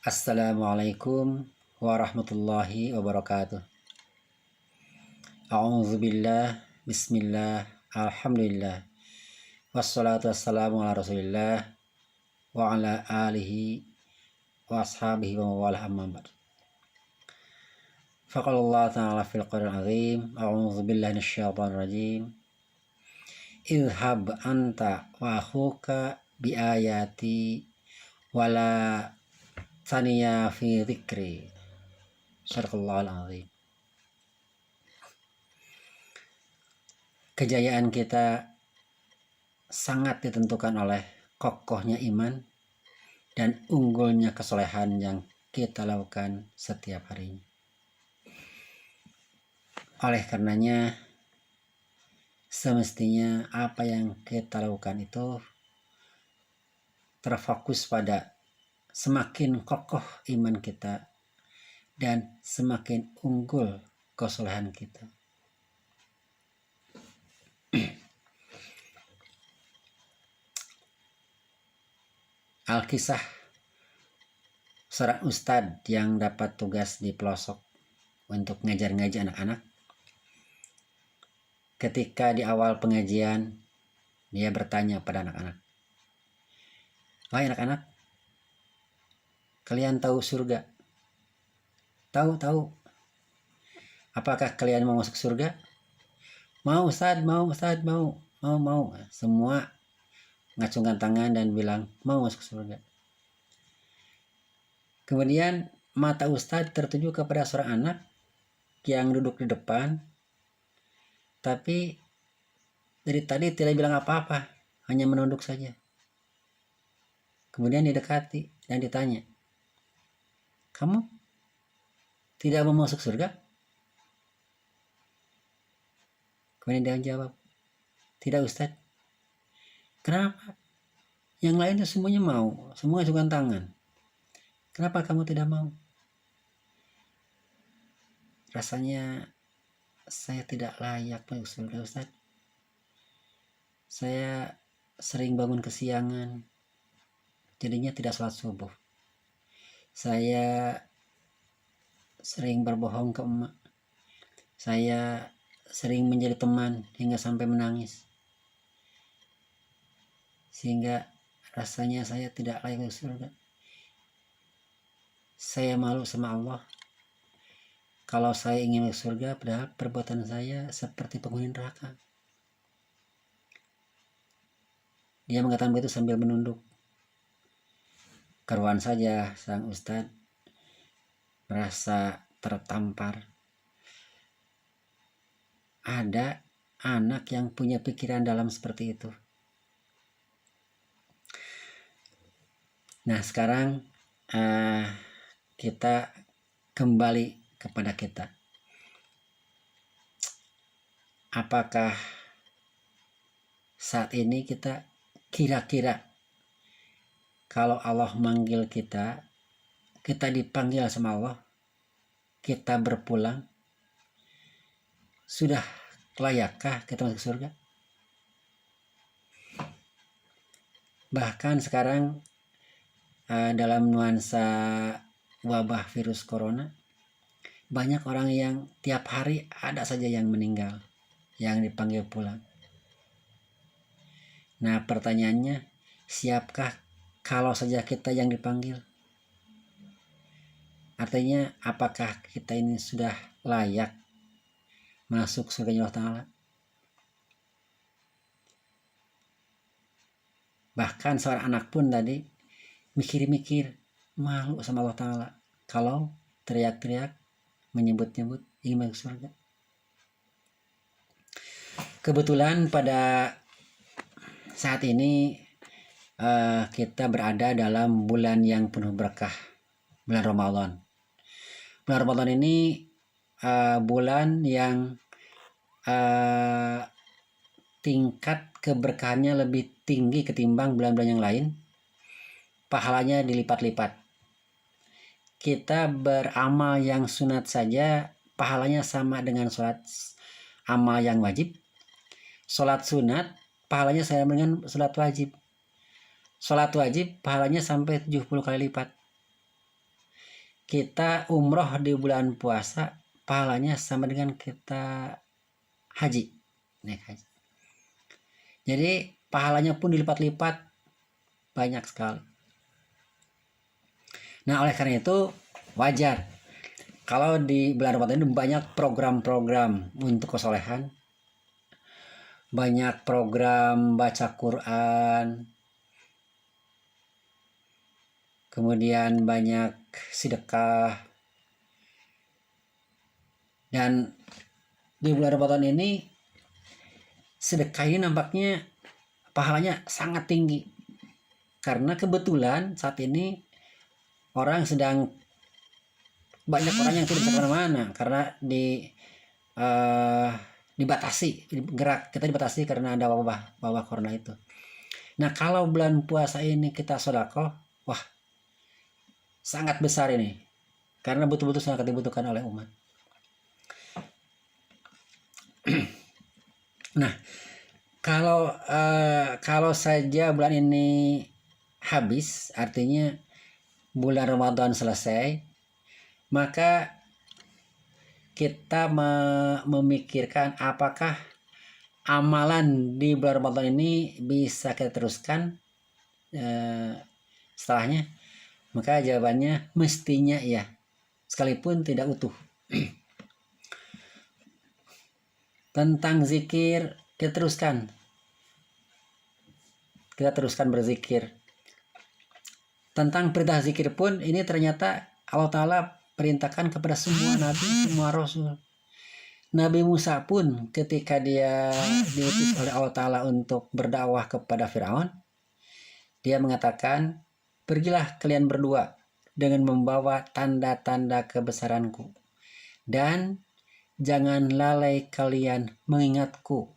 Assalamualaikum warahmatullahi wabarakatuh. A'udzubillah, bismillah, alhamdulillah. Wassalatu wassalamu ala rasulillah wa ala alihi wa ashabihi wa mawalah amma ba'd. Faqala Allah ta'ala fil Qur'an azim. A'udzubillahi minasyaitonir rajim. Idhhab anta wa akhuka bi ayati wala taniya fi dzikri. Sadaqallahul azim. Kejayaan kita sangat ditentukan oleh kokohnya iman dan unggulnya kesolehan yang kita lakukan setiap harinya. Oleh karenanya, semestinya apa yang kita lakukan itu terfokus pada semakin kokoh iman kita dan semakin unggul kesolehan kita. Alkisah seorang ustadz yang dapat tugas di pelosok untuk ngajar-ngaji anak-anak. Ketika di awal pengajian, dia bertanya pada anak-anak, "Wahai anak-anak, kalian tahu surga? Tahu. Apakah kalian mau masuk surga?" "Mau Ustadz, mau Ustadz, mau. Semua ngacungkan tangan dan bilang mau masuk surga. Kemudian mata Ustadz tertuju kepada seorang anak yang duduk di depan, tapi dari tadi tidak bilang apa-apa, hanya menunduk saja. Kemudian didekati dan ditanya, "Kamu tidak mau masuk surga?" Kemudian dia jawab, "Tidak Ustadz." "Kenapa? Yang lain itu semuanya mau, semua ngacungkan tangan. Kenapa kamu tidak mau?" "Rasanya saya tidak layak masuk surga Ustadz. Saya sering bangun kesiangan, jadinya tidak sholat subuh. Saya sering berbohong ke emak. Saya sering menjadi teman hingga sampai menangis. Sehingga rasanya saya tidak layak masuk surga. Saya malu sama Allah. Kalau saya ingin masuk surga, padahal perbuatan saya seperti penghuni neraka." Dia mengatakan begitu sambil menunduk. Keruan saja sang ustadz merasa tertampar. Ada anak yang punya pikiran dalam seperti itu. Nah, sekarang kita kembali kepada kita. Apakah saat ini kita kira-kira kalau Allah manggil kita, kita dipanggil sama Allah, kita berpulang, sudah layakkah kita masuk surga? Bahkan sekarang dalam nuansa wabah virus corona, banyak orang yang tiap hari ada saja yang meninggal, yang dipanggil pulang. Nah, pertanyaannya, siapkah kalau saja kita yang dipanggil? Artinya, apakah kita ini sudah layak masuk surga Allah Ta'ala? Bahkan seorang anak pun tadi mikir-mikir, malu sama Allah Ta'ala kalau teriak-teriak menyebut-nyebut ingin masuk surga. Kebetulan pada saat ini kita berada dalam bulan yang penuh berkah, bulan Ramadan. Bulan Ramadan ini bulan yang tingkat keberkahannya lebih tinggi ketimbang bulan-bulan yang lain. Pahalanya dilipat-lipat. Kita beramal yang sunat saja pahalanya sama dengan sholat amal yang wajib. Sholat sunat pahalanya sama dengan sholat wajib. Sholat wajib pahalanya sampai 70 kali lipat. kita umroh di bulan puasa, pahalanya sama dengan kita haji, naik haji. Jadi pahalanya pun dilipat-lipat banyak sekali. Nah, oleh karena itu wajar kalau di bulan Ramadan ini banyak program-program untuk kesolehan, banyak program baca Quran, kemudian banyak sedekah. Dan di bulan Ramadan ini sedekah ini nampaknya pahalanya sangat tinggi, karena kebetulan saat ini orang sedang banyak orang yang tidak bisa kemana-mana karena dibatasi gerak, kita dibatasi karena ada wabah corona itu. Nah, kalau bulan puasa ini kita sedekah, wah sangat besar ini, karena betul-betul sangat dibutuhkan oleh umat. Nah, kalau saja bulan ini habis, artinya bulan Ramadan selesai, maka kita memikirkan apakah amalan di bulan Ramadan ini bisa kita teruskan setelahnya. Maka jawabannya mestinya iya, sekalipun tidak utuh. Tentang zikir, kita teruskan berzikir. Tentang perintah zikir pun ini ternyata Allah Ta'ala perintahkan kepada semua nabi, semua rasul. Nabi Musa pun ketika dia diutus oleh Allah Ta'ala untuk berdakwah kepada Firaun, dia mengatakan, pergilah kalian berdua dengan membawa tanda-tanda kebesaranku, dan jangan lalai kalian mengingatku.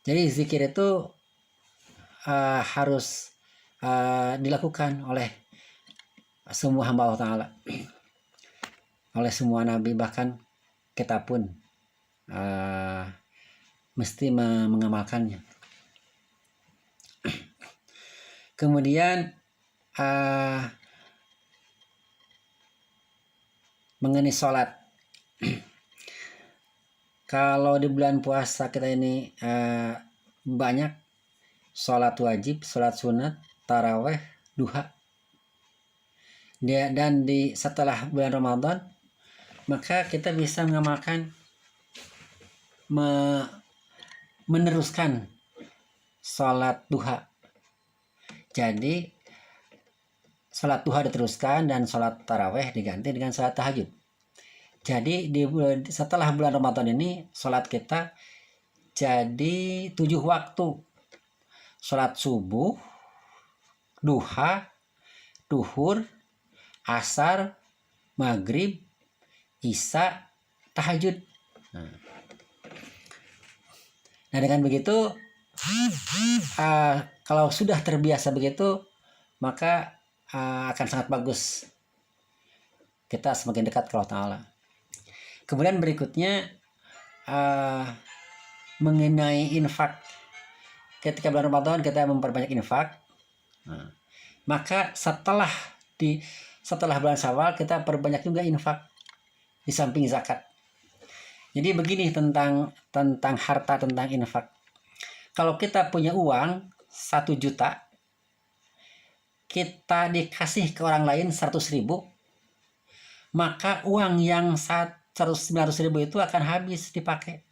Jadi zikir itu harus dilakukan oleh semua hamba Allah Ta'ala, oleh semua nabi, bahkan kita pun mesti mengamalkannya. Kemudian mengenai sholat, kalau di bulan puasa kita ini banyak sholat wajib, sholat sunat, taraweh, duha. Dan setelah bulan Ramadan, maka kita bisa mengamalkan, meneruskan sholat duha. Jadi sholat duha diteruskan dan sholat taraweh diganti dengan sholat tahajud. Jadi setelah bulan Ramadan ini sholat kita jadi 7 waktu. Sholat subuh, duha, duhur, asar, maghrib, isya, tahajud. Nah, dengan begitu kalau sudah terbiasa begitu, maka akan sangat bagus, kita semakin dekat ke Allah Ta'ala. Kemudian berikutnya mengenai infak. Ketika bulan Ramadan kita memperbanyak infak, maka setelah bulan Syawal kita perbanyak juga infak di samping zakat. Jadi begini tentang harta, tentang infak. Kalau kita punya uang 1 juta, kita dikasih ke orang lain 100.000, maka uang yang 900.000 itu akan habis dipakai.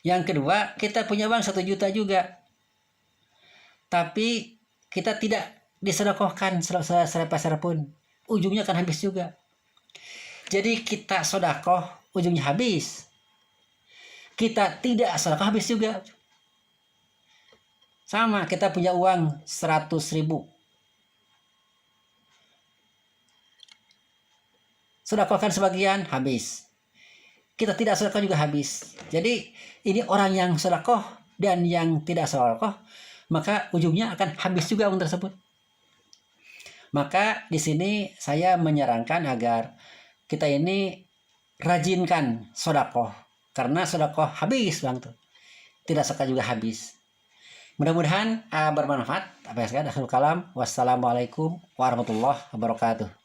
Yang kedua, kita punya uang 1 juta juga, tapi kita tidak disedekahkan sepeser pun, ujungnya akan habis juga. Jadi kita sedekah, ujungnya habis. Kita tidak sedekah, habis juga. Sama, kita punya uang 100.000, sedekahkan sebagian, habis. Kita tidak sedekah juga habis. Jadi ini orang yang sedekah dan yang tidak sedekah, maka ujungnya akan habis juga uang tersebut. Maka di sini saya menyarankan agar kita ini rajinkan sedekah, karena sedekah habis uang tuh. Tidak sedekah juga habis. Mudah-mudahan bermanfaat. Apa yang saya akhirul kalam. Wassalamualaikum warahmatullahi wabarakatuh.